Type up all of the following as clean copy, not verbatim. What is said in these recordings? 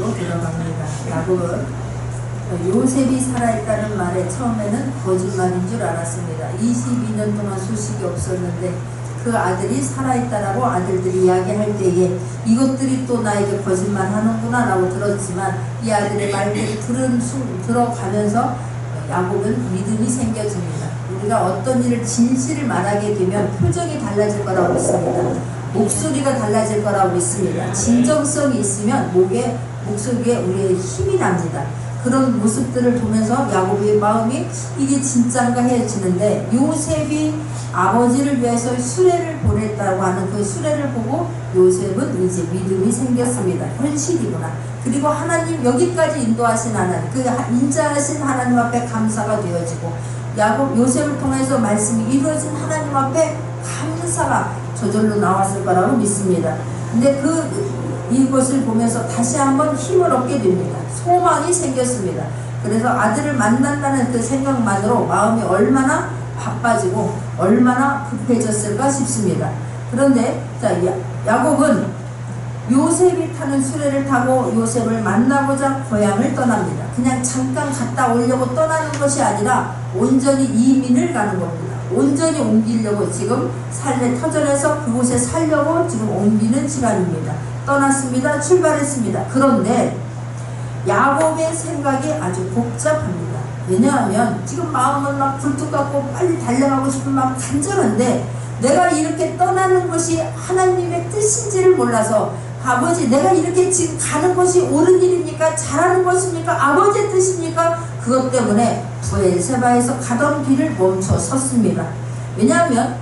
말씀으로 들어갑니다. 야곱은 요셉이 살아있다는 말에 처음에는 거짓말인 줄 알았습니다. 22년 동안 소식이 없었는데 그 아들이 살아있다라고 아들들이 이야기할 때에 이것들이 또 나에게 거짓말하는구나 라고 들었지만 이 아들의 말들이 들어가면서 야곱은 믿음이 생겨집니다. 우리가 어떤 일을 진실을 말하게 되면 표정이 달라질 거라고 믿습니다. 목소리가 달라질 거라고 믿습니다. 진정성이 있으면 목소리에 우리의 힘이 납니다. 그런 모습들을 보면서 야곱의 마음이 이게 진짜인가 해지는데 요셉이 아버지를 위해서 수레를 보냈다고 하는 그 수레를 보고 요셉은 이제 믿음이 생겼습니다. 현실이구나. 그리고 하나님 여기까지 인도하신 하나님, 그 인자하신 하나님 앞에 감사가 되어지고 요셉을 통해서 말씀이 이루어진 하나님 앞에 감사가 저절로 나왔을 거라고 믿습니다. 근데 이것을 보면서 다시 한번 힘을 얻게 됩니다. 소망이 생겼습니다. 그래서 아들을 만난다는 그 생각만으로 마음이 얼마나 바빠지고 얼마나 급해졌을까 싶습니다. 그런데 야곱은 요셉이 타는 수레를 타고 요셉을 만나고자 고향을 떠납니다. 그냥 잠깐 갔다 오려고 떠나는 것이 아니라 온전히 이민을 가는 겁니다. 온전히 옮기려고 지금 삶의 터전에서 그곳에 살려고 지금 옮기는 시간입니다. 떠났습니다. 출발했습니다. 그런데 야곱의 생각이 아주 복잡합니다. 왜냐하면 지금 마음은 막 굴뚝 같고 빨리 달려가고 싶은 마음 간절한데 내가 이렇게 떠나는 것이 하나님의 뜻인지를 몰라서 아버지 내가 이렇게 지금 가는 것이 옳은 일입니까? 잘하는 것입니까? 아버지의 뜻입니까? 그것 때문에 브엘세바에서 가던 길을 멈춰 섰습니다. 왜냐하면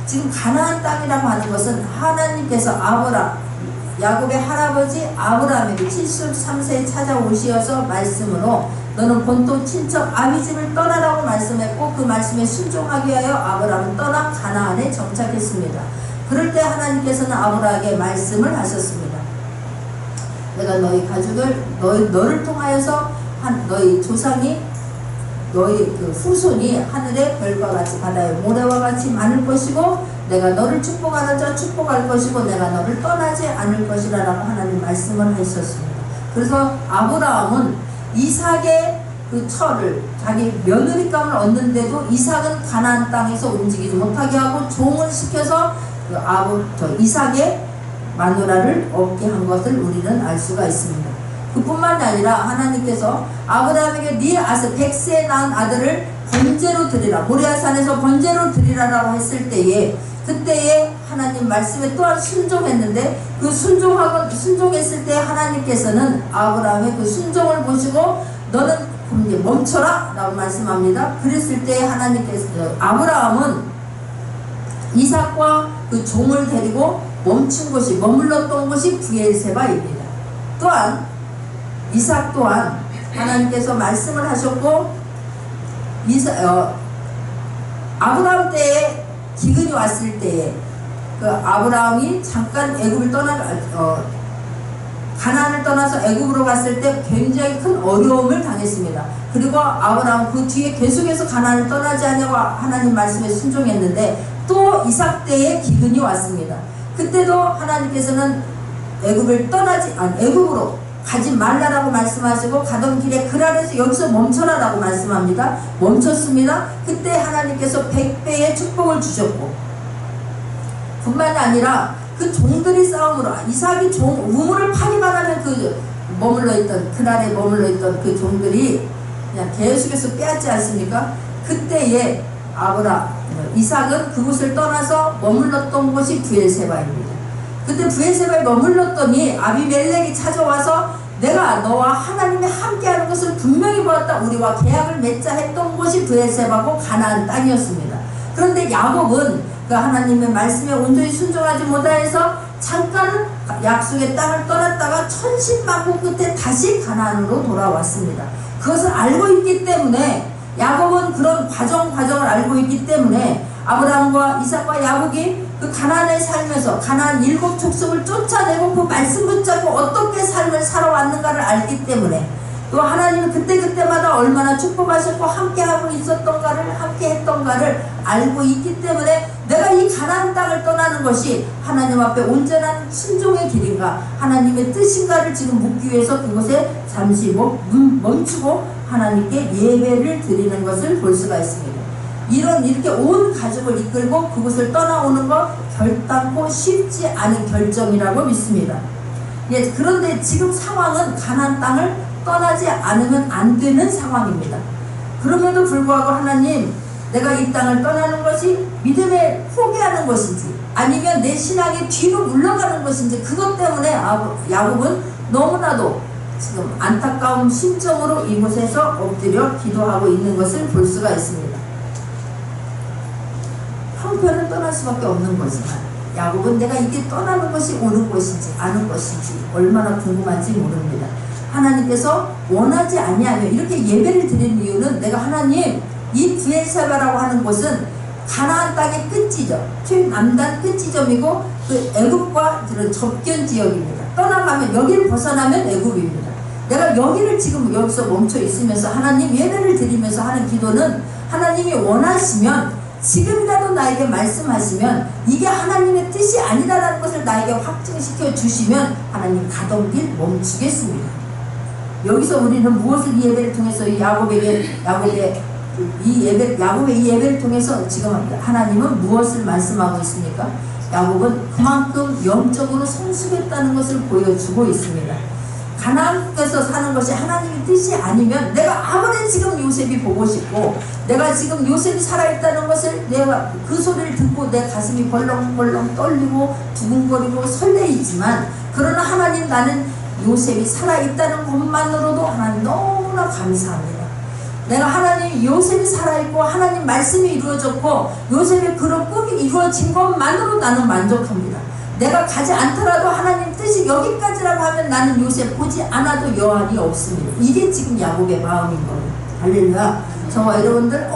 지금 가나안 땅이라고 하는 것은 하나님께서 야곱의 할아버지 아브라함에게 73세에 찾아오시어서 말씀으로 너는 본토 친척 아비집을 떠나라고 말씀했고 그 말씀에 순종하기 위하여 아브라함은 떠나 가나안에 정착했습니다. 그럴 때 하나님께서는 아브라함에게 말씀을 하셨습니다. 내가 너희 가족을 너를 통하여서 너희 조상이 너희 그 후손이 하늘의 별과 같이 바다의 모래와 같이 많을 것이고 내가 너를 축복하는 자 축복할 것이고 내가 너를 떠나지 않을 것이라고 하나님 말씀을 하셨습니다. 그래서 아브라함은 이삭의 그 철을 자기 며느리감을 얻는데도 이삭은 가나안 땅에서 움직이지 못하게 하고 종을 시켜서 이삭의 마누라를 얻게 한 것을 우리는 알 수가 있습니다. 그뿐만이 아니라 하나님께서 아브라함에게 네 아들 100세에 낳은 아들을 번제로 드리라 모리아산에서 번제로 드리라라고 했을 때에 그때에 하나님 말씀에 또한 순종했는데 그 순종했을 때 하나님께서는 아브라함의 그 순종을 보시고 너는 이제 멈춰라 라고 말씀합니다. 그랬을 때 하나님께서 아브라함은 이삭과 그 종을 데리고 머물렀던 곳이 브엘세바입니다. 또한 이삭 또한 하나님께서 말씀을 하셨고 아브라함 때에 기근이 왔을 때에 그 아브라함이 잠깐 애굽을 가나안을 떠나서 애굽으로 갔을 때 굉장히 큰 어려움을 당했습니다. 그리고 아브라함 그 뒤에 계속해서 가나안을 떠나지 않냐고 하나님 말씀에 순종했는데 또 이삭 때에 기근이 왔습니다. 그때도 하나님께서는 애굽으로 가지 말라라고 말씀하시고 가던 길에 그랄에서 여기서 멈춰라라고 말씀합니다. 멈췄습니다. 그때 하나님께서 100배의 축복을 주셨고 뿐만이 아니라 그 종들이 싸움으로 이삭이 우물을 파기만 하면 그랄에 머물러있던 그 종들이 그냥 계속해서 빼앗지 않습니까? 그때에 이삭은 그곳을 떠나서 머물렀던 곳이 브엘세바입니다. 그때 브엘세바에 머물렀더니 아비멜렉이 찾아와서 내가 너와 하나님이 함께하는 것을 분명히 보았다. 우리와 계약을 맺자 했던 곳이 브엘세바고 가나안 땅이었습니다. 그런데 야곱은 그 하나님의 말씀에 온전히 순종하지 못하여서 잠깐은 약속의 땅을 떠났다가 천신만고 끝에 다시 가나안으로 돌아왔습니다. 그것을 알고 있기 때문에 야곱은 그런 과정을 알고 있기 때문에 아브라함과 이삭과 야곱이 그 가나안에 살면서 가나안 7족속을 쫓아내고 그 말씀 붙잡고 어떻게 삶을 살아왔는가를 알기 때문에 또 하나님은 그때그때마다 얼마나 축복하셨고 함께하고 있었던가를, 함께했던가를 알고 있기 때문에 내가 이 가나안 땅을 떠나는 것이 하나님 앞에 온전한 순종의 길인가, 하나님의 뜻인가를 지금 묻기 위해서 그곳에 잠시 멈추고 하나님께 예배를 드리는 것을 볼 수가 있습니다. 이렇게 온 가족을 이끌고 그곳을 떠나오는 것 결단코 쉽지 않은 결정이라고 믿습니다. 예, 그런데 지금 상황은 가나안 땅을 떠나지 않으면 안 되는 상황입니다. 그럼에도 불구하고 하나님, 내가 이 땅을 떠나는 것이 믿음에 포기하는 것인지 아니면 내 신앙이 뒤로 물러가는 것인지, 그것 때문에 야곱은 너무나도 지금 안타까운 심정으로 이곳에서 엎드려 기도하고 있는 것을 볼 수가 있습니다. 형편은 떠날 수밖에 없는 거지만 야곱은 내가 이게 떠나는 것이 옳은 것인지 아는 것인지 얼마나 궁금한지 모릅니다. 하나님께서 원하지 아니하며 이렇게 예배를 드리는 이유는, 내가 하나님, 이 브엘세바라고 하는 곳은 가나안 땅의 끝지점, 최남단 끝지점이고 그 애굽과 그런 접견 지역입니다. 떠나가면, 여기를 벗어나면 애굽입니다. 내가 여기를 지금 여기서 멈춰 있으면서 하나님 예배를 드리면서 하는 기도는, 하나님이 원하시면 지금이라도 나에게 말씀하시면 이게 하나님의 뜻이 아니다라는 것을 나에게 확증시켜 주시면 하나님 가던 길 멈추겠습니다. 여기서 우리는 무엇을 이 예배를 통해서 야곱의 이 예배를 통해서 지금 하나님은 무엇을 말씀하고 있습니까? 야곱은 그만큼 영적으로 성숙했다는 것을 보여주고 있습니다. 가나안에서 사는 것이 하나님의 뜻이 아니면, 내가 아무리 지금 요셉이 보고 싶고 내가 지금 요셉이 살아있다는 것을, 내가 그 소리를 듣고 내 가슴이 벌렁벌렁 떨리고 두근거리고 설레이지만, 그러나 하나님, 나는 요셉이 살아있다는 것만으로도 하나님 너무나 감사합니다. 내가 하나님, 요셉이 살아있고 하나님 말씀이 이루어졌고 요셉의 그런 꿈이 이루어진 것만으로 나는 만족합니다. 내가 가지 않더라도 하나님 뜻이 여기까지라고 하면 나는 요셉 보지 않아도 여한이 없습니다. 이게 지금 야곱의 마음인 거예요. 할렐루야. 저와 여러분들,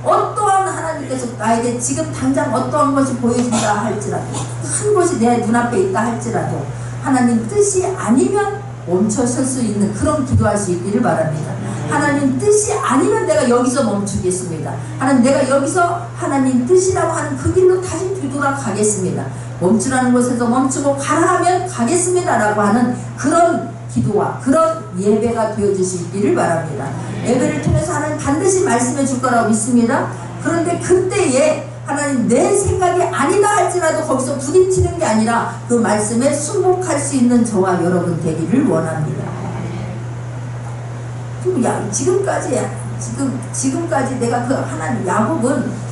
어떠한 하나님께서 나에게 지금 당장 어떠한 것이 보여진다 할지라도, 큰 것이 내 눈앞에 있다 할지라도 하나님 뜻이 아니면 멈춰설 수 있는 그런 기도할 수 있기를 바랍니다. 하나님 뜻이 아니면 내가 여기서 멈추겠습니다. 하나님, 내가 여기서 하나님 뜻이라고 하는 그 길로 다시 뒤돌아가겠습니다. 멈추라는 곳에서 멈추고 가라 하면 가겠습니다 라고 하는 그런 기도와 그런 예배가 되어줄 수 있기를 바랍니다. 예배를 통해서 하나님 반드시 말씀해 줄 거라고 믿습니다. 그런데 그때에 하나님, 내 생각이 아니다 할지라도 거기서 부딪히는 게 아니라 그 말씀에 순복할 수 있는 저와 여러분 되기를 원합니다. 지금까지 내가 그 하나님, 야곱은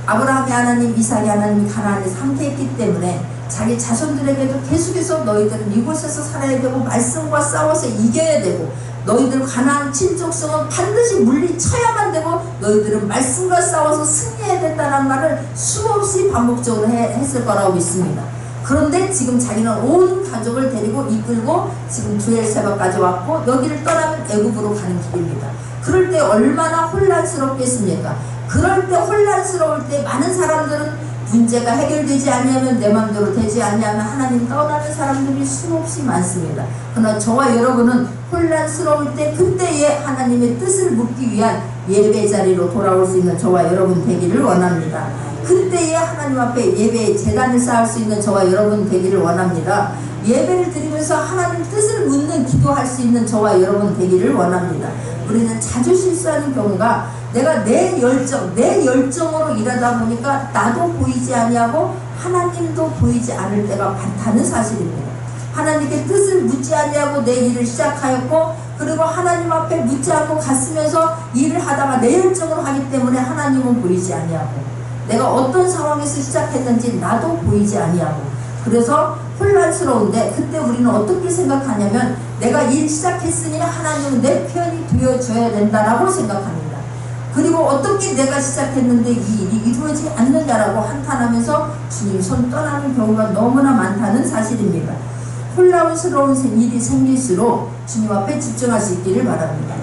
아브라함의 하나님, 이삭의 하나님, 가나안에서 함께했기 때문에 자기 자손들에게도 계속해서 너희들은 이곳에서 살아야 되고 말씀과 싸워서 이겨야 되고, 너희들 가나안 친족성은 반드시 물리쳐야만 되고, 너희들은 말씀과 싸워서 승리해야 된다는 말을 수없이 반복적으로 했을 거라고 믿습니다. 그런데 지금 자기는 온 가족을 데리고 이끌고 지금 브엘세바까지 왔고 여기를 떠나면 애굽으로 가는 길입니다. 그럴 때 얼마나 혼란스럽겠습니까? 그럴 때, 혼란스러울 때 많은 사람들은 문제가 해결되지 아니하면, 내 마음대로 되지 아니하면 하나님 떠나는 사람들이 수없이 많습니다. 그러나 저와 여러분은 혼란스러울 때, 그때에 하나님의 뜻을 묻기 위한 예배 자리로 돌아올 수 있는 저와 여러분 되기를 원합니다. 그때에 하나님 앞에 예배의 제단을 쌓을 수 있는 저와 여러분 되기를 원합니다. 예배를 드리면서 하나님 뜻을 묻는 기도할 수 있는 저와 여러분 되기를 원합니다. 우리는 자주 실수하는 경우가, 내가 내 열정으로 일하다 보니까 나도 보이지 아니하고 하나님도 보이지 않을 때가 많다는 사실입니다. 하나님께 뜻을 묻지 아니하고 내 일을 시작하였고, 그리고 하나님 앞에 묻지 않고 갔으면서 일을 하다가 내 열정으로 하기 때문에 하나님은 보이지 아니하고, 내가 어떤 상황에서 시작했는지 나도 보이지 아니하고, 그래서 혼란스러운데, 그때 우리는 어떻게 생각하냐면, 내가 일 시작했으니 하나님은 내 편이 되어줘야 된다라고 생각합니다. 그리고 어떻게 내가 시작했는데 이 일이 이루어지지 않느냐라고 한탄하면서 주님 손 떠나는 경우가 너무나 많다는 사실입니다. 혼란스러운 일이 생길수록 주님 앞에 집중할 수 있기를 바랍니다.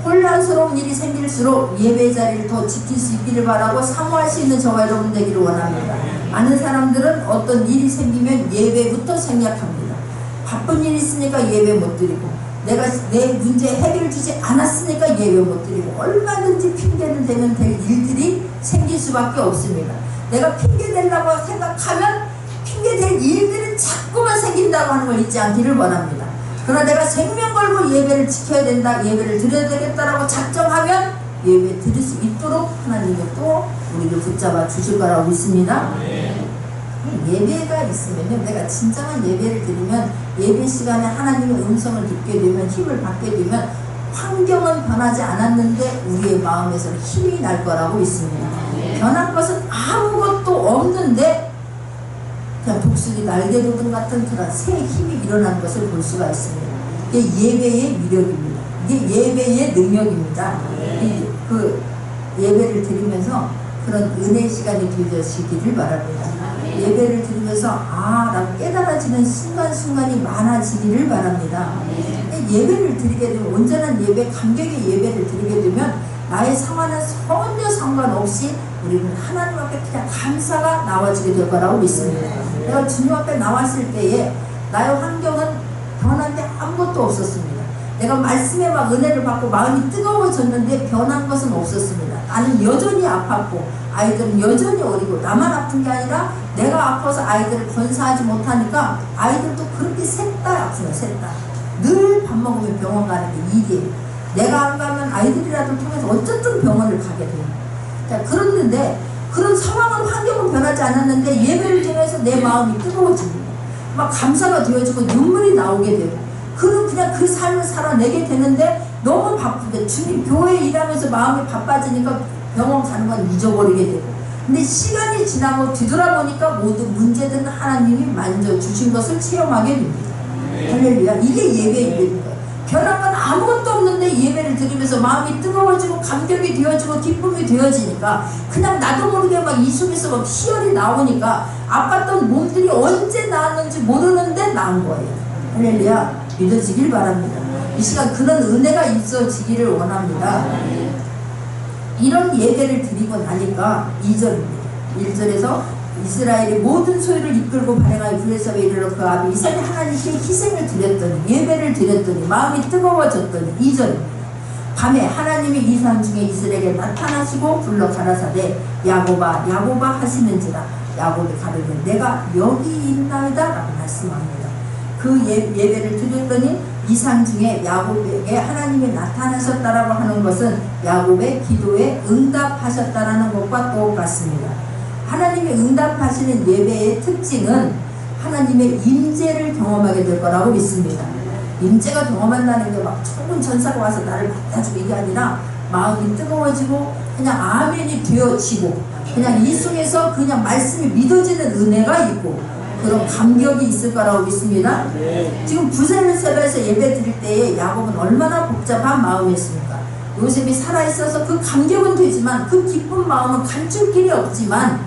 혼란스러운 일이 생길수록 예배 자리를 더 지킬 수 있기를 바라고 사모할 수 있는 저와 여러분 되기를 원합니다. 많은 사람들은 어떤 일이 생기면 예배부터 생략합니다. 바쁜 일이 있으니까 예배 못 드리고, 내가 내 문제에 해결을 주지 않았으니까 예배 못 드리고, 얼마든지 핑계를 대면 될 일들이 생길 수밖에 없습니다. 내가 핑계 대려고 생각하면 핑계 댈 일들은 자꾸만 생긴다고 하는 걸 잊지 않기를 원합니다. 그러나 내가 생명 걸고 예배를 지켜야 된다, 예배를 드려야 되겠다라고 작정하면 예배 드릴 수 있도록 하나님이 또 우리를 붙잡아 주실 거라고 믿습니다. 예배가 있으면요, 내가 진정한 예배를 드리면 예배 시간에 하나님의 음성을 듣게 되면, 힘을 받게 되면 환경은 변하지 않았는데 우리의 마음에서는 힘이 날 거라고 믿습니다. 변한 것은 아무것도 없는데 그냥 독수리 날개 돋음 같은 그런 새 힘이 일어나는 것을 볼 수가 있습니다. 이게 예배의 위력입니다. 이게 예배의 능력입니다. 그 예배를 드리면서 그런 은혜의 시간이 되어지기를 바랍니다. 예배를 드리면서 라고 깨달아지는 순간순간이 많아지기를 바랍니다. 예배를 드리게 되면, 온전한 예배, 감격의 예배를 드리게 되면 나의 상황은 전혀 상관없이 우리는 하나님 앞에 그냥 감사가 나와지게 될 거라고 믿습니다. 내가 주님 앞에 나왔을 때에 나의 환경은 변한 게 아무것도 없었습니다. 내가 말씀에 막 은혜를 받고 마음이 뜨거워졌는데 변한 것은 없었습니다. 나는 여전히 아팠고 아이들은 여전히 어리고, 나만 아픈 게 아니라 내가 아파서 아이들을 건사하지 못하니까 아이들도 그렇게 셋 다 아프네, 셋 다. 늘 밥 먹으면 병원 가는 게 일이에요. 내가 안 가면 아이들이라도 통해서 어쨌든 병원을 가게 돼요. 자, 그랬는데 그런 상황은, 환경은 변하지 않았는데 예배를 통해서 내 마음이 뜨거워집니다. 막 감사가 되어지고 눈물이 나오게 되고, 그냥 그 삶을 살아내게 되는데, 너무 바쁜데 주님 교회에 일하면서 마음이 바빠지니까 병원 가는 건 잊어버리게 되고, 근데 시간이 지나고 뒤돌아보니까 모든 문제든 하나님이 만져주신 것을 체험하게 됩니다. 할렐루야. 이게 예배의 일입니다. 변한 건 아무것도 없는데 예배를 드리면서 마음이 뜨거워지고 감격이 되어지고 기쁨이 되어지니까 그냥 나도 모르게 막 이 속에서 막 희열이 나오니까 아팠던 몸들이 언제 나았는지 모르는데 나은 거예요. 할렐루야. 믿어지길 바랍니다. 이 시간 그런 은혜가 있어지기를 원합니다. 이런 예배를 드리고 나니까 2절입니다. 1절에서 이스라엘이 모든 소유를 이끌고 발행하여 블레셋에 이르러 그 앞에 이스라엘이 하나님께 희생을 드렸더니, 예배를 드렸더니 마음이 뜨거워졌더니, 2절입니다. 밤에 하나님이 이상 중에 이스라엘에게 나타나시고 불러 가라사대 야곱아 야곱아 하시는지라. 야곱이 가르되 내가 여기 있나이다 라고 말씀합니다. 그 예배를 드렸더니 이상 중에 야곱에게 하나님이 나타나셨다라고 하는 것은 야곱의 기도에 응답하셨다라는 것과 똑같습니다. 하나님이 응답하시는 예배의 특징은 하나님의 임재를 경험하게 될 거라고 믿습니다. 임재가 경험한다는 게 막 좋은 전사가 와서 나를 받아주고 이게 아니라 마음이 뜨거워지고 그냥 아멘이 되어지고, 그냥 이 속에서 그냥 말씀이 믿어지는 은혜가 있고 그런 감격이 있을 거라고 믿습니다. 지금 브셀세바에서 예배 드릴 때에 야곱은 얼마나 복잡한 마음이었습니까? 요셉이 살아있어서 그 감격은 되지만 그 기쁜 마음은 감출 길이 없지만,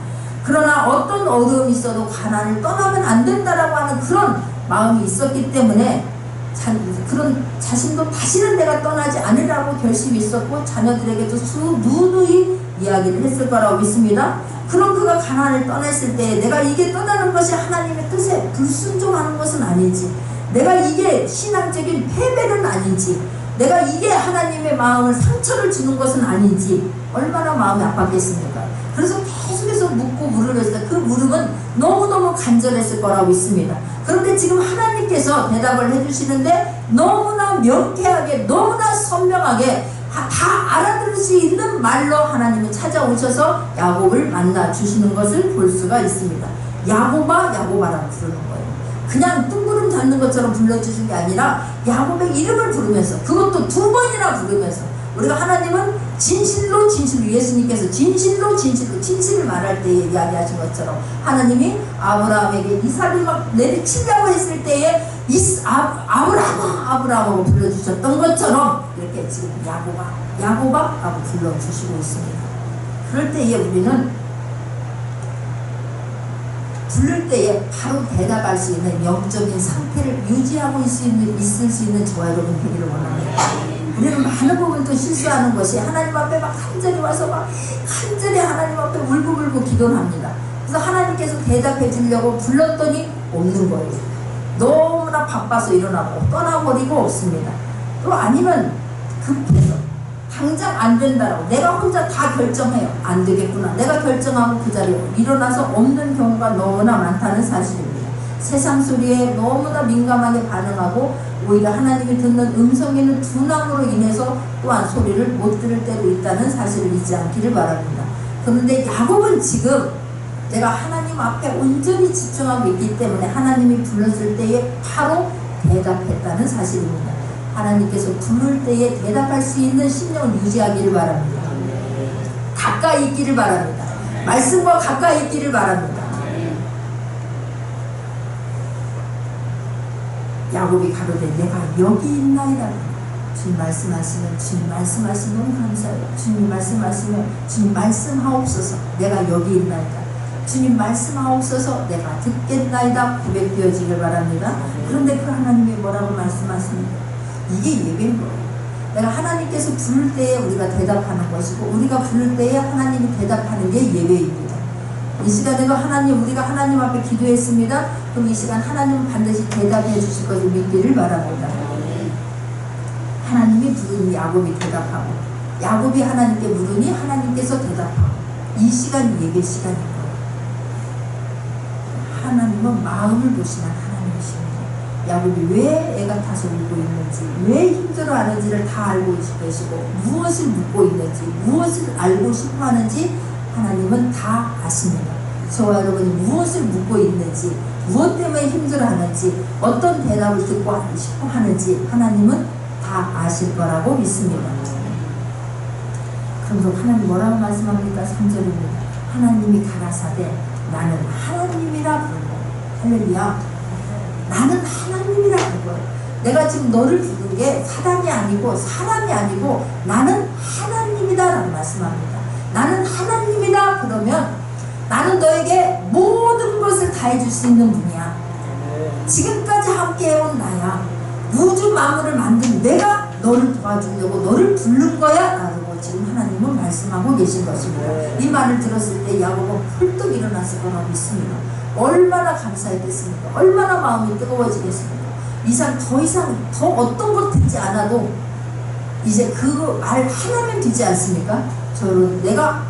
그러나 어떤 어려움이 있어도 가나안을 떠나면 안 된다라고 하는 그런 마음이 있었기 때문에 그런 자신도 다시는 내가 떠나지 않으라고 결심이 있었고, 자녀들에게도 누누이 이야기를 했을 거라고 믿습니다. 그럼 그가 가나안을 떠났을 때 내가 이게 떠나는 것이 하나님의 뜻에 불순종하는 것은 아니지, 내가 이게 신앙적인 패배는 아니지, 내가 이게 하나님의 마음을 상처를 주는 것은 아니지, 얼마나 마음이 아팠겠습니까? 그래서 계속해서 묻고 물으면서 그 물음은 너무너무 간절했을 거라고 믿습니다. 그런데 지금 하나님께서 대답을 해주시는데 너무나 명쾌하게, 너무나 선명하게 다 알아들을 수 있는 말로 하나님이 찾아오셔서 야곱을 만나 주시는 것을 볼 수가 있습니다. 야곱아 야곱아라고 부르는 거예요. 그냥 뜬구름 잡는 것처럼 불러주신 게 아니라 야곱의 이름을 부르면서, 그것도 2번이나 부르면서, 우리가 하나님은 진실로 진실로, 예수님께서 진실로 진실로 진실을 말할 때에 이야기하신 것처럼 하나님이 아브라함에게 이삭을 막 내리치려고 했을 때에 아브라함하고 불러주셨던 것처럼 이렇게 지금 야곱아 야곱아 라고 불러주시고 있습니다. 그럴 때에 우리는 부를 때에 바로 대답할 수 있는 영적인 상태를 유지하고 있을 수 있는 저와 여러분 되기를 원합니다. 우리는 많은 부분도 실수하는 것이, 하나님 앞에 막 간절히 와서 막 간절히 하나님 앞에 울고불고 기도를 합니다. 그래서 하나님께서 대답해 주려고 불렀더니 없는 거예요. 너무나 바빠 바빠서 일어나고 떠나버리고 없습니다. 또 아니면 급해서 당장 안 된다라고 내가 혼자 다 결정해요. 안 되겠구나. 내가 결정하고 그 자리에 일어나서 없는 경우가 너무나 많다는 사실입니다. 세상 소리에 너무나 민감하게 반응하고 오히려 하나님이 듣는 음성에는 둔함으로 인해서 또한 소리를 못 들을 때도 있다는 사실을 잊지 않기를 바랍니다. 그런데 야곱은 지금 내가 하나님 앞에 온전히 집중하고 있기 때문에 하나님이 불렀을 때에 바로 대답했다는 사실입니다. 하나님께서 부를 때에 대답할 수 있는 신령을 유지하기를 바랍니다. 가까이 있기를 바랍니다. 말씀과 가까이 있기를 바랍니다. 야곱이 가로되 내가 여기 있나이다. 주님 말씀하시면 주님 말씀하시면 너무 감사해요. 주님 말씀하시면 주님 말씀하옵소서 내가 여기 있나이다. 주님 말씀하옵소서 내가 듣겠나이다 고백되어지길 바랍니다. 그런데 그 하나님이 뭐라고 말씀하십니까? 이게 예배인 거예요. 내가 하나님께서 부를 때에 우리가 대답하는 것이고 우리가 부를 때에 하나님이 대답하는 게 예배입니다. 이 시간에도 우리가 하나님 앞에 기도했습니다. 그럼 이 시간 하나님은 반드시 대답해 주실 것을 믿기를 바랍니다. 하나님이 부르니 야곱이 대답하고 야곱이 하나님께 물으니 하나님께서 대답하고 이 시간이 예배 시간인 거예요. 하나님은 마음을 보시는 하나님이십니다. 야곱이 왜 애가 타서 울고 있는지 왜 힘들어하는지를 다 알고 계시고 무엇을 묻고 있는지 무엇을 알고 싶어하는지 하나님은 다 아십니다. 저와 여러분이 무엇을 묻고 있는지 무엇 때문에 힘들어하는지 어떤 대답을 듣고 싶어 하는지 하나님은 다 아실 거라고 믿습니다. 그러면서 하나님 뭐라고 말씀합니까? 3절입니다. 하나님이 가라사대 나는 하나님이라 부르고 할렐루야 나는 하나님이라 부르고 내가 지금 너를 부른 게 사람이 아니고 사람이 아니고 나는 하나님이다 라고 말씀합니다. 나는 하나님이다 그러면 나는 너에게 모든 것을 다 해줄 수 있는 분이야. 지금까지 함께 해온 나야. 우주 만물을 만든 내가 너를 도와주려고 너를 부른 거야 라고 지금 하나님은 말씀하고 계신 것입니다. 이 말을 들었을 때 야곱은 펄떡 일어났을 거라고 믿습니다. 얼마나 감사했겠습니까? 얼마나 마음이 뜨거워지겠습니까? 더 이상 더 어떤 것 듣지 않아도 이제 그 말 하나면 되지 않습니까? 저는 내가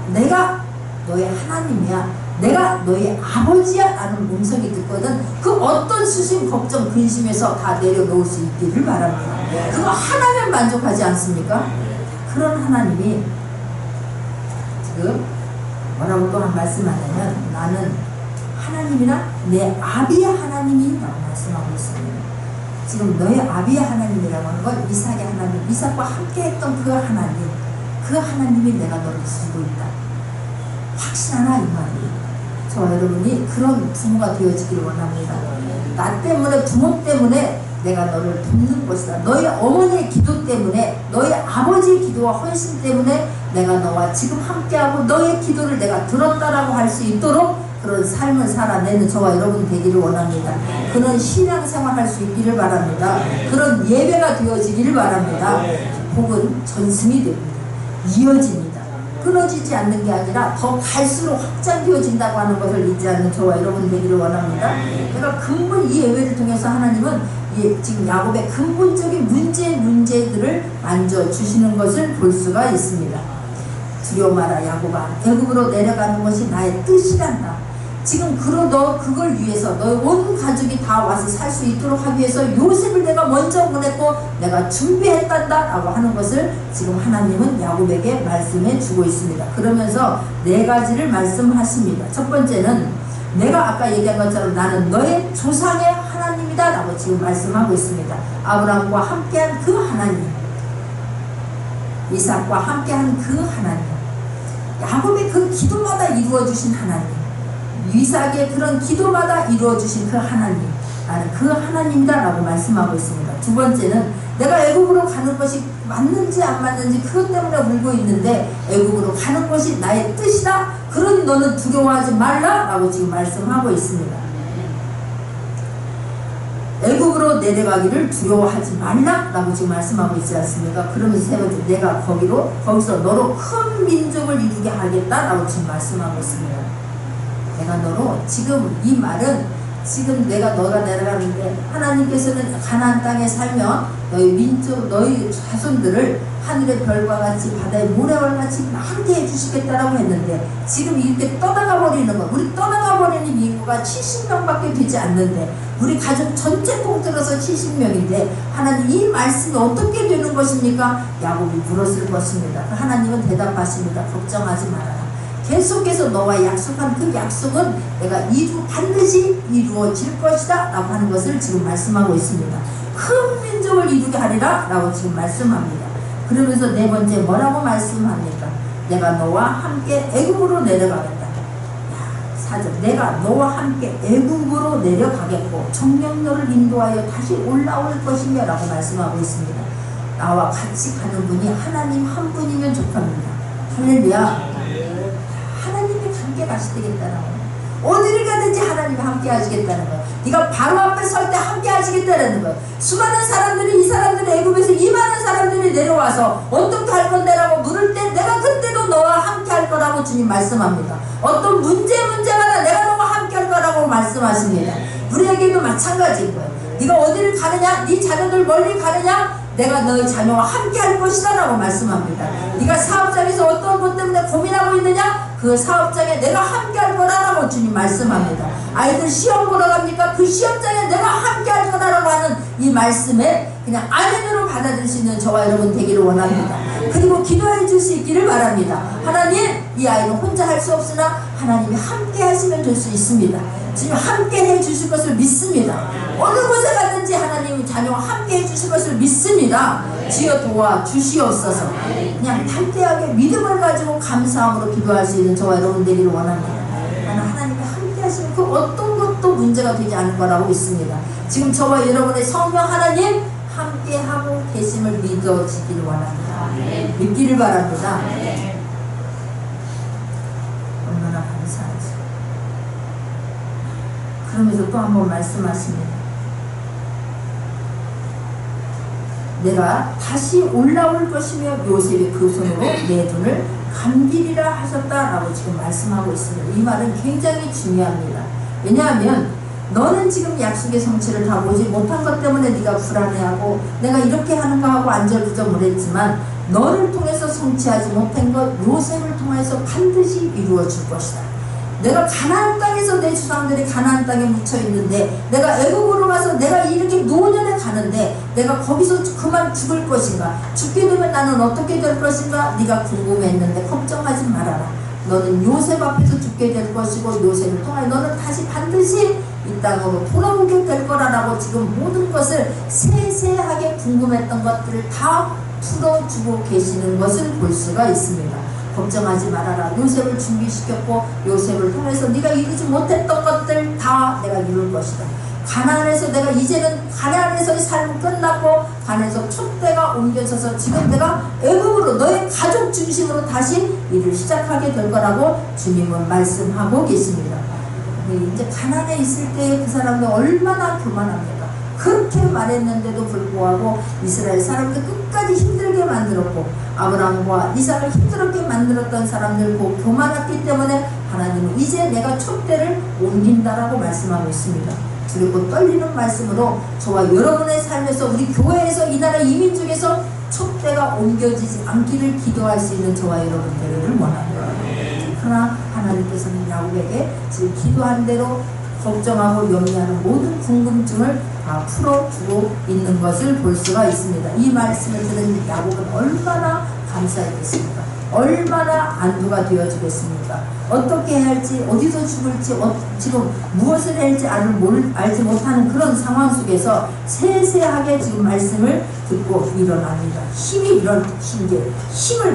너의 하나님이야. 내가 너의 아버지야 라는 음성이 듣거든 그 어떤 수심, 걱정, 근심에서 다 내려놓을 수 있기를 바랍니다. 그거 하나면 만족하지 않습니까? 그런 하나님이 지금 뭐라고 또 한 말씀하냐면 나는 하나님이나 내 아비의 하나님이라고 말씀하고 있습니다. 지금 너의 아비의 하나님이라고 하는 건 이삭의 하나님, 이삭과 함께 했던 그 하나님이 내가 너를 부르고 있다. 확신하나 이 말이. 저와 여러분이 그런 부모가 되어지기를 원합니다. 나 때문에 부모 때문에 내가 너를 돕는 것이다. 너의 어머니의 기도 때문에 너의 아버지의 기도와 헌신 때문에 내가 너와 지금 함께하고 너의 기도를 내가 들었다라고 할 수 있도록 그런 삶을 살아내는 저와 여러분이 되기를 원합니다. 그런 신앙생활 할 수 있기를 바랍니다. 그런 예배가 되어지기를 바랍니다. 복은 전승이 됩니다. 이어집니다. 끊어지지 않는 게 아니라 더 갈수록 확장되어진다고 하는 것을 잊지 않는 저와 여러분 되기를 원합니다. 그러니까 근본 이 예배를 통해서 하나님은 지금 야곱의 근본적인 문제들을 만져주시는 것을 볼 수가 있습니다. 두려워 마라 야곱아 애굽으로 내려가는 것이 나의 뜻이란다. 지금 너 그걸 위해서 너의 온 가족이 다 와서 살 수 있도록 하기 위해서 요셉을 내가 먼저 보냈고 내가 준비했단다 라고 하는 것을 지금 하나님은 야곱에게 말씀해 주고 있습니다. 그러면서 네 가지를 말씀하십니다. 첫 번째는 내가 아까 얘기한 것처럼 나는 너의 조상의 하나님이다 라고 지금 말씀하고 있습니다. 아브라함과 함께한 그 하나님, 이삭과 함께한 그 하나님, 야곱의 그 기도마다 이루어주신 하나님, 이삭의 그런 기도마다 이루어주신 그 하나님, 나는 그 하나님이다 라고 말씀하고 있습니다. 두 번째는 내가 애굽으로 가는 것이 맞는지 안 맞는지 그것 때문에 울고 있는데 애굽으로 가는 것이 나의 뜻이다. 그러니 너는 두려워하지 말라 라고 지금 말씀하고 있습니다. 애굽으로 내려가기를 두려워하지 말라 라고 지금 말씀하고 있지 않습니까? 그러면서 세 번째 내가 거기서 너로 큰 민족을 이루게 하겠다 라고 지금 말씀하고 있습니다. 내가 너로 지금 이 말은 지금 너가 내려가는데 하나님께서는 가나안 땅에 살면 너희 민족, 너희 자손들을 하늘의 별과 같이 바다의 모래와 같이 많게 해주시겠다라고 했는데 지금 이렇게 떠나가 버리는 거, 우리 떠나가 버리는 인구가 70명밖에 되지 않는데 우리 가족 전체 통틀어서 70명인데 하나님 이 말씀이 어떻게 되는 것입니까? 야곱이 물었을 것입니다. 하나님은 대답하십니다. 걱정하지 말아라. 계속해서 너와 약속한 그 약속은 내가 반드시 이루어질 것이다 라고 하는 것을 지금 말씀하고 있습니다. 큰 민족을 이루게 하리라 라고 지금 말씀합니다. 그러면서 네 번째 뭐라고 말씀합니까? 내가 너와 함께 애굽으로 내려가겠다. 4절 내가 너와 함께 애굽으로 내려가겠고 정녕 너를 인도하여 다시 올라올 것이며 라고 말씀하고 있습니다. 나와 같이 가는 분이 하나님 한 분이면 좋답니다. 할렐루야. 하나님이 함께 가시겠다는 거예요. 어디를 가든지 하나님이 함께 하시겠다는 거예요. 네가 바로 앞에 설 때 함께 하시겠다는 거예요. 수많은 사람들이 이 사람들이 애굽에서 이 많은 사람들이 내려와서 어떻게 할 건데라고 물을 때 내가 그때도 너와 함께 할 거라고 주님 말씀합니다. 어떤 문제마다 내가 너와 함께 할 거라고 말씀하십니다. 우리에게도 마찬가지인 거예요. 네가 어디를 가느냐, 네 자녀들 멀리 가느냐, 내가 너희 자녀와 함께 할 것이다 라고 말씀합니다. 네가 사업장에서 어떤 것 때문에 고민하고 있느냐, 그 사업장에 내가 함께 할 거라고 주님 말씀합니다. 아이들 시험 보러 갑니까? 그 시험장에 내가 함께 할 거라고 하는 이 말씀에 그냥 아멘으로 받아들일 수 있는 저와 여러분 되기를 원합니다. 그리고 기도해 줄 수 있기를 바랍니다. 하나님, 이 아이는 혼자 할 수 없으나 하나님이 함께 하시면 될 수 있습니다. 지금 함께 해 주실 것을 믿습니다. 어느 곳에 가든지 하나님이 자녀와 함께 해 주실 것을 믿습니다. 주여 도와 주시옵소서. 그냥 담대하게 믿음을 가지고 감사함으로 기도할 수 있는 저와 여러분 되기를 원합니다. 나는 하나님이 함께 하시면 그 어떤 것도 문제가 되지 않을 거라고 믿습니다. 지금 저와 여러분의 성령 하나님 함께 하고 계심을 믿어지기를 원합니다. 믿기를 바랍니다. 얼마나 감사하지. 그러면서 또 한 번 말씀하십니다. 내가 다시 올라올 것이며 요셉이 그 손으로 내 돈을 감기리라 하셨다라고 지금 말씀하고 있습니다. 이 말은 굉장히 중요합니다. 왜냐하면 너는 지금 약속의 성취를 다 보지 못한 것 때문에 네가 불안해하고 내가 이렇게 하는가 하고 안절부절을 했지만 너를 통해서 성취하지 못한 것 요셉을 통해서 반드시 이루어 줄 것이다. 내가 가나안 땅에서 내 조상들이 가나안 땅에 묻혀 있는데 내가 애굽으로 가서 내가 이렇게 노년에 가는데 내가 거기서 그만 죽을 것인가, 죽게 되면 나는 어떻게 될 것인가 네가 궁금했는데 걱정하지 말아라. 너는 요셉 앞에서 죽게 될 것이고 요셉을 통하여 너는 다시 반드시 이 땅으로 돌아오게 될 거라고 지금 모든 것을 세세하게 궁금했던 것들을 다 풀어주고 계시는 것을 볼 수가 있습니다. 걱정하지 말아라. 요셉을 준비시켰고 요셉을 통해서 네가 이루지 못했던 것들 다 내가 이룰 것이다. 가나안에서 내가 이제는 가나안에서의 삶은 끝났고 가나안에서 촛대가 옮겨져서 지금 내가 애굽으로 너의 가족 중심으로 다시 일을 시작하게 될 거라고 주님은 말씀하고 계십니다. 이제 가나안에 있을 때 그 사람들 얼마나 교만합니까? 그렇게 말했는데도 불구하고 이스라엘 사람들 끝까지 힘들게 만들었고 아브라함과 이삭을 힘들게 만들었던 사람들 그 교만했기 때문에 하나님은 이제 내가 촛대를 옮긴다라고 말씀하고 있습니다. 그리고 떨리는 말씀으로 저와 여러분의 삶에서 우리 교회에서 이 나라 이민족에서 촛대가 옮겨지지 않기를 기도할 수 있는 저와 여러분 되기를 원합니다. 그러나 하나님께서는 야곱에게 지금 기도한 대로 걱정하고 염려하는 모든 궁금증을 다 풀어주고 있는 것을 볼 수가 있습니다. 이 말씀을 들은 야곱은 얼마나 감사했겠습니까? 얼마나 안도가 되어지겠습니까? 어떻게 해야 할지, 어디서 죽을지, 지금 무엇을 해야 할지 알지 못하는 그런 상황 속에서 세세하게 지금 말씀을 듣고 일어납니다. 힘을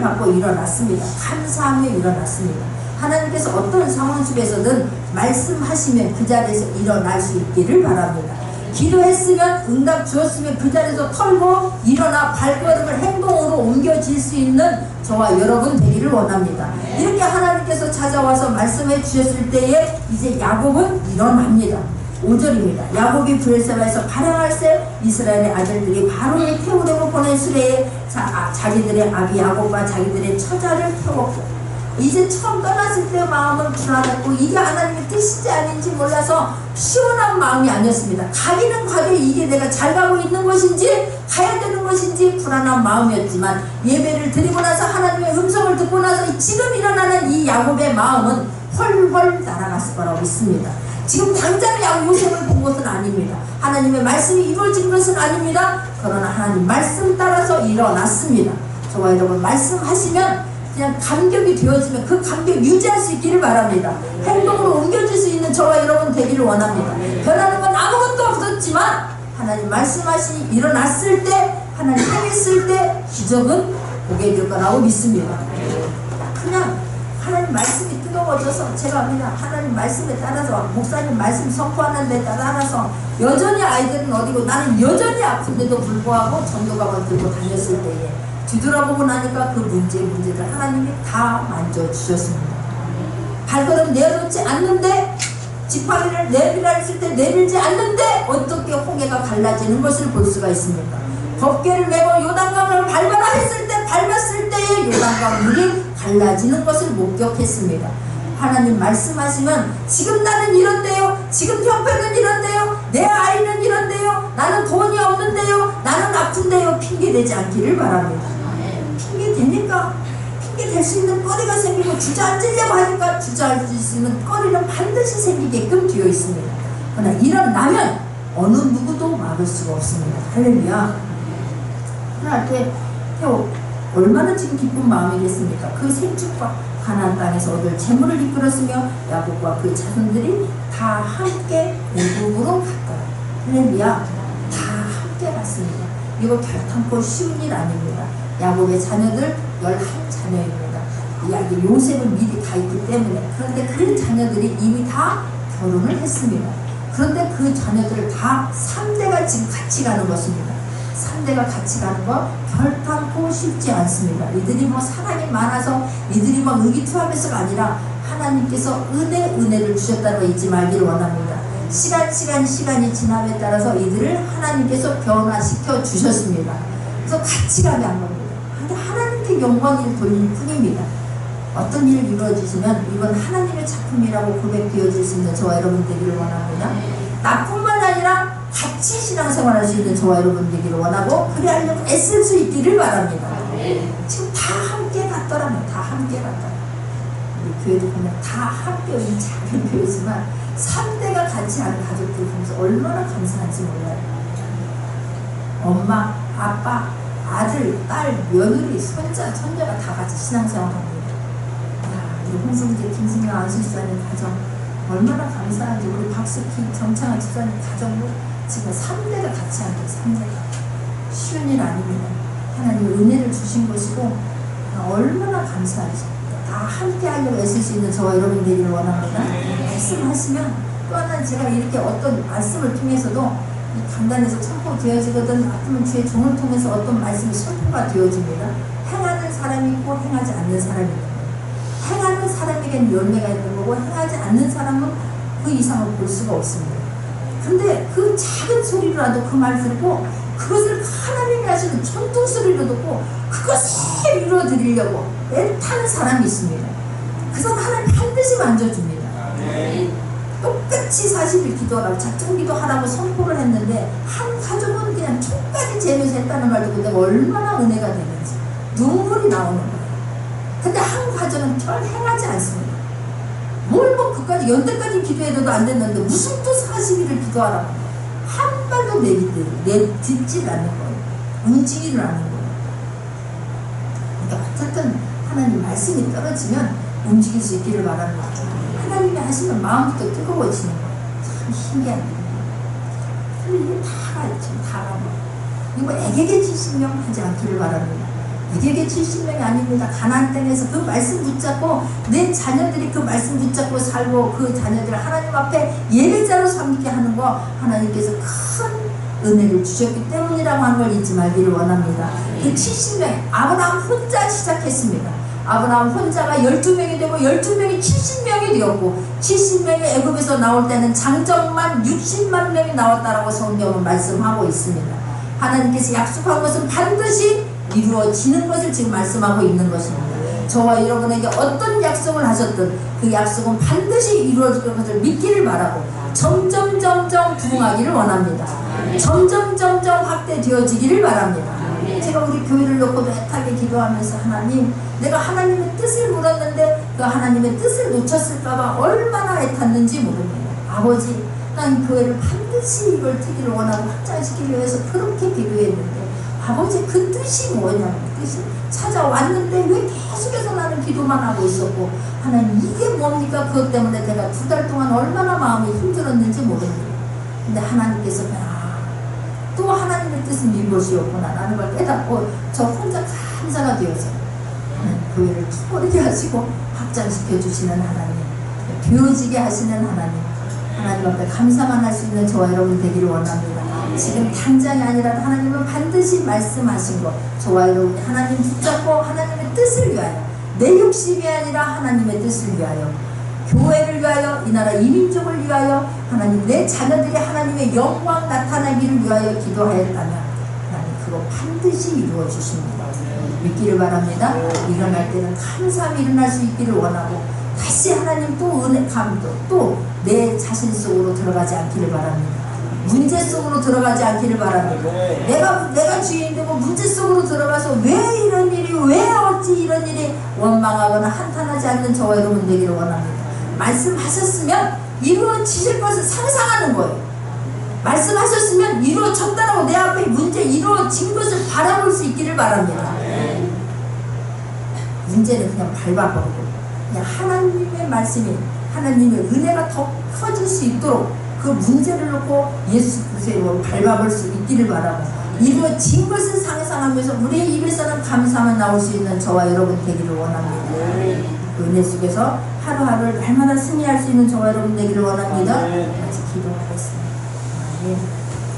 받고 일어났습니다. 감사하며 일어났습니다. 하나님께서 어떤 상황 속에서든 말씀하시면 그 자리에서 일어날 수 있기를 바랍니다. 기도했으면 응답 주었으면 그 자리에서 털고 일어나 발걸음을 행동으로 옮겨질 수 있는 저와 여러분 되기를 원합니다. 이렇게 하나님께서 찾아와서 말씀해 주셨을 때에 이제 야곱은 일어납니다. 5절입니다. 야곱이 브엘세바에서 발행할 때 이스라엘의 아들들이 바로를 태우려고 보낸 수레에 자기들의 아비 야곱과 자기들의 처자를 태웠고 이제 처음 떠났을 때 마음은 불안했고 이게 하나님의 뜻인지 아닌지 몰라서 시원한 마음이 아니었습니다. 가기는 가게 이게 내가 잘 가고 있는 것인지 가야 되는 것인지 불안한 마음이었지만 예배를 드리고 나서 하나님의 음성을 듣고 나서 지금 일어나는 이 야곱의 마음은 훨훨 날아갔을 거라고 믿습니다. 지금 당장 요셉을 본 것은 아닙니다. 하나님의 말씀이 이루어진 것은 아닙니다. 그러나 하나님 말씀 따라서 일어났습니다. 저와 여러분 말씀하시면 그냥 감격이 되어지면 그 감격 유지할 수 있기를 바랍니다. 행동으로 옮겨질 수 있는 저와 여러분 되기를 원합니다. 변하는 건 아무것도 없었지만 하나님 말씀하시니 일어났을 때 하나님 행했을 때 기적은 보게 될 거라고 믿습니다. 그냥 하나님 말씀이 뜨거워져서 제가 그냥 하나님 말씀에 따라서 목사님 말씀 선포하는 데 따라서 여전히 아이들은 어디고 나는 여전히 아픈데도 불구하고 전도가방 들고 다녔을 때에 뒤돌아보고 나니까 그 문제들 하나님이 다 만져주셨습니다. 발걸음 내놓지 않는데 지팡이를 내밀라 했을 때 내밀지 않는데 어떻게 홍해가 갈라지는 것을 볼 수가 있습니다. 법궤를 메고 요단강을 밟아라 했을 때 밟았을 때에 요단강 물이 갈라지는 것을 목격했습니다. 하나님 말씀하시면 지금 나는 이런데요, 지금 형편은 이런데요, 내 아이는 이런데요, 나는 돈이 없는데요, 나는 아픈데요 핑계대지 않기를 바랍니다. 핑계 대니까 핑계 댈 수 있는 거리가 생기고 주저앉으려고 하니까 주저앉을 수 있는 거리는 반드시 생기게끔 되어 있습니다. 그러나 일어나면 어느 누구도 막을 수가 없습니다. 할렐루야. 하나님께 얼마나 지금 기쁜 마음이겠습니까? 그 생축과 가나안 땅에서 얻을 재물을 이끌었으며 야곱과 그 자손들이 다 함께 애굽으로 갔더라. 할렐루야. 다 함께 갔습니다. 이거 결탄코 쉬운 일 아닙니다. 야곱의 자녀들 11자녀입니다. 요셉은 미리 다 있기 때문에. 그런데 그 자녀들이 이미 다 결혼을 했습니다. 그런데 그 자녀들 다 3대가 지금 같이 가는 것입니다. 3대가 같이 가는 거 결탄코 쉽지 않습니다. 이들이 뭐 사랑이 많아서 이들이 막 의기투합해서가 아니라 하나님께서 은혜를 주셨다는 거 잊지 말기를 원합니다. 시간이 지남에 따라서 이들을 하나님께서 변화시켜 주셨습니다. 그래서 같이 가게 한 겁니다. 하나님께 영광을 돌릴 뿐입니다. 어떤 일을 이루어지시면 이건 하나님의 작품이라고 고백되어질 수 있는 저와 여러분 되기를 원합니다. 나뿐만 아니라 같이 신앙생활할 수 있는 저와 여러분 되기를 원하고 그래 하려면 애쓸 수 있기를 바랍니다. 지금 다 함께 갔더라면 다 함께 갔다. 우리 교회도 보면 다 함께 오는 작은 교회지만 3대가 같이 하는 가족들 보면서 얼마나 감사한지 몰라요. 엄마, 아빠, 아들, 딸, 며느리, 손자, 손녀가 다 같이 신앙생활합니다. 우리 홍성재, 김승경, 안수지사님 가정 얼마나 감사한지. 우리 박수키, 정창환 지사님 가정도 지금 3대가 같이 하는 거예요. 3대가 쉬운 일 아닙니다. 하나님 은혜를 주신 것이고 얼마나 감사하죠. 다 함께 하려고 애쓸 수 있는 저와 여러분 되기를 원합니다. 말씀하시면 또 하나 제가 이렇게 어떤 말씀을 통해서도 강단에서 선포되어지거든 아프면 주의 종을 통해서 어떤 말씀이 선포가 되어집니다. 행하는 사람이 있고 행하지 않는 사람이 있고 행하는 사람에게는 열매가 있는 거고 행하지 않는 사람은 그 이상을 볼 수가 없습니다. 근데 그 작은 소리라도 그 말 듣고 그것을 하나님이 하시는 천둥 소리로 듣고 그것을 이루어드리려고 애타는 사람이 있습니다. 그 사람 하나님 반드시 만져줍니다. 똑같이 40일 기도하라고 작정기도 하라고 선포를 했는데 한 가족은 그냥 촉까지 재면서 했다는 말 듣고 내가 얼마나 은혜가 되는지 눈물이 나오는 거예요. 근데 한 가정은 별 행하지 않습니다. 뭘 뭐 그까지 연대까지 기도해도 안 됐는데 무슨 또 40일을 기도하라고 한 발도 내딛질 않는 거예요. 움직이를 않는 거예요. 그러니까 어쨌든 하나님 말씀이 떨어지면 움직일 수 있기를 바랍니다. 하나님이 하시면 마음부터 뜨거워지는 거예요. 참 신기한 일이에요. 이게 다가 있죠. 다가 뭐. 이거 애게게 70명 하지 않기를 바랍니다. 애게게 70명이 아닙니다. 가나안 땅에서 그 말씀 붙잡고 내 자녀들이 그 말씀 붙잡고 살고 그 자녀들을 하나님 앞에 예배자로 삼게 하는 거 하나님께서 큰 은혜를 주셨기 때문이라고 하는 걸 잊지 말기를 원합니다. 그 70명 아브라함 혼자 시작했습니다. 아브라함 혼자가 12명이 되고 12명이 70명이 되었고 70명이 애굽에서 나올 때는 장정만 60만 명이 나왔다라고 성경은 말씀하고 있습니다. 하나님께서 약속한 것은 반드시 이루어지는 것을 지금 말씀하고 있는 것입니다. 저와 여러분에게 어떤 약속을 하셨든 그 약속은 반드시 이루어질 것을 믿기를 바라고 점점 부흥하기를 원합니다. 점점 확대되어지기를 바랍니다. 제가 우리 교회를 놓고 애타게 기도하면서 하나님, 내가 하나님의 뜻을 물었는데 그 하나님의 뜻을 놓쳤을까봐 얼마나 애탔는지 모릅니다. 아버지, 난 교회를 반드시 이걸 되기를 원하고 확장시키기 위해서 그렇게 기도했는데 아버지 그 뜻이 뭐냐고, 뜻이 찾아왔는데 왜 계속해서 나는 기도만 하고 있었고, 하나님 이게 뭡니까? 그것 때문에 내가 2달 동안 얼마나 마음이 힘들었는지 모릅니다. 근데 하나님께서 또 하나님의 뜻은 이것이었구나 라는 걸 깨닫고 저 혼자 감사가 되어서 교회를 투어리게 하시고 확장시켜 주시는 하나님, 되어지게 하시는 하나님 앞에 감사만 할 수 있는 저와 여러분 되기를 원합니다. 지금 당장이 아니라도 하나님은 반드시 말씀하신 것, 저와 여러분 하나님 붙잡고 하나님의 뜻을 위하여, 내 욕심이 아니라 하나님의 뜻을 위하여, 교회를 위하여, 이 나라 이민족을 위하여, 하나님 내 자녀들이 하나님의 영광 나타나기를 위하여 기도하였다면 하나님 그거 반드시 이루어 주십니다. 믿기를 바랍니다. 일어날 때는 감사함이 일어날 수 있기를 원하고 다시 하나님 또 은혜 감도 또 내 자신 속으로 들어가지 않기를 바랍니다. 문제 속으로 들어가지 않기를 바랍니다. 내가 주인되고 문제 속으로 들어가서 왜 이런 일이, 왜 어찌 이런 일이 원망하거나 한탄하지 않는 저와 여러분 되기를 원합니다. 말씀하셨으면 이루어지실 것을 상상하는 거예요. 말씀하셨으면 이루어졌다라고 내 앞에 문제 이루어진 것을 바라볼 수 있기를 바랍니다. 문제는 그냥 밟아버리고 그냥 하나님의 말씀이, 하나님의 은혜가 더 커질 수 있도록 그 문제를 놓고 예수 그리스도로 밟아볼 수 있기를 바라고, 이루어진 것을 상상하면서 우리의 입에서는 감사만 나올 수 있는 저와 여러분 되기를 원합니다. 그 은혜 속에서 하루하루를 날마다 승리할 수 있는 저와 여러분 되기를 원합니다. 같이 기도하겠습니다.